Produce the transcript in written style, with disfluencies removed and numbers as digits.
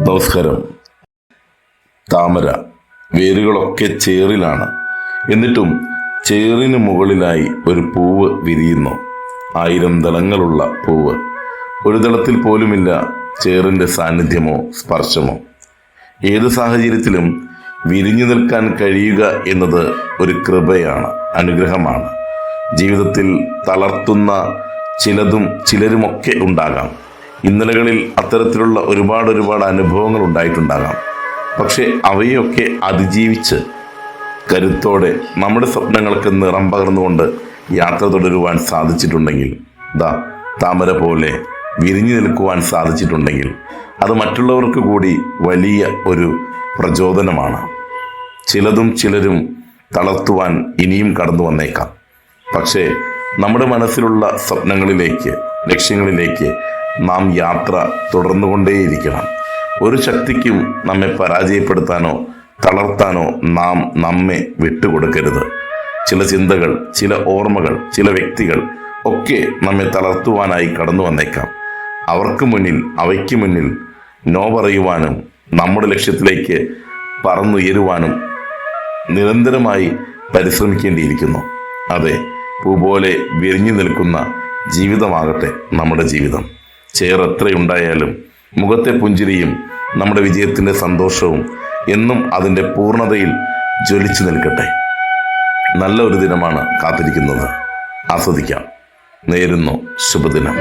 നമസ്കാരം. താമര വേരുകളൊക്കെ ചേറിലാണ്. എന്നിട്ടും ചേറിന് മുകളിലായി ഒരു പൂവ് വിരിയുന്നു. 1000 ദളങ്ങളുള്ള പൂവ്. ഒരു ദളത്തിൽ പോലുമില്ല ചേറിൻ്റെ സാന്നിധ്യമോ സ്പർശമോ. ഏത് സാഹചര്യത്തിലും വിരിഞ്ഞു നിൽക്കാൻ കഴിയുക എന്നത് ഒരു കൃപയാണ്, അനുഗ്രഹമാണ്. ജീവിതത്തിൽ തളർത്തുന്ന ചിലരുമൊക്കെ ഉണ്ടാകാം. ഇന്നലകളിൽ അത്തരത്തിലുള്ള ഒരുപാട് അനുഭവങ്ങൾ ഉണ്ടായിട്ടുണ്ടാകാം. പക്ഷെ അവയൊക്കെ അതിജീവിച്ച് കരുത്തോടെ നമ്മുടെ സ്വപ്നങ്ങൾക്ക് നിറം പകർന്നുകൊണ്ട് യാത്ര തുടരുവാൻ സാധിച്ചിട്ടുണ്ടെങ്കിൽ, താമര പോലെ വിരിഞ്ഞു നിൽക്കുവാൻ സാധിച്ചിട്ടുണ്ടെങ്കിൽ അത് മറ്റുള്ളവർക്ക് കൂടി വലിയ ഒരു പ്രചോദനമാണ്. ചിലരും തളർത്തുവാൻ ഇനിയും കടന്നു വന്നേക്കാം. പക്ഷേ നമ്മുടെ മനസ്സിലുള്ള സ്വപ്നങ്ങളിലേക്ക്, ലക്ഷ്യങ്ങളിലേക്ക് നാം യാത്ര തുടർന്നുകൊണ്ടേയിരിക്കണം. ഒരു ശക്തിക്കും നമ്മെ പരാജയപ്പെടുത്താനോ തളർത്താനോ നാം നമ്മെ വിട്ടുകൊടുക്കരുത്. ചില ചിന്തകൾ, ചില ഓർമ്മകൾ, ചില വ്യക്തികൾ ഒക്കെ നമ്മെ തളർത്തുവാനായി കടന്നു വന്നേക്കാം. അവയ്ക്ക് മുന്നിൽ നോ പറയുവാനും നമ്മുടെ ലക്ഷ്യത്തിലേക്ക് പറന്നുയരുവാനും നിരന്തരമായി പരിശ്രമിക്കേണ്ടിയിരിക്കുന്നു. അതെ, പൂ പോലെ വിരിഞ്ഞു നിൽക്കുന്ന ജീവിതമാകട്ടെ നമ്മുടെ ജീവിതം. ചേറെത്രയുണ്ടായാലും മുഖത്തെ പുഞ്ചിരിയും നമ്മുടെ വിജയത്തിൻ്റെ സന്തോഷവും എന്നും അതിൻ്റെ പൂർണ്ണതയിൽ ജ്വലിച്ചു നിൽക്കട്ടെ. നല്ല ഒരു ദിനമാണ് കാത്തിരിക്കുന്നത്. ആസ്വദിക്കാം. നേരുന്നു ശുഭദിനം.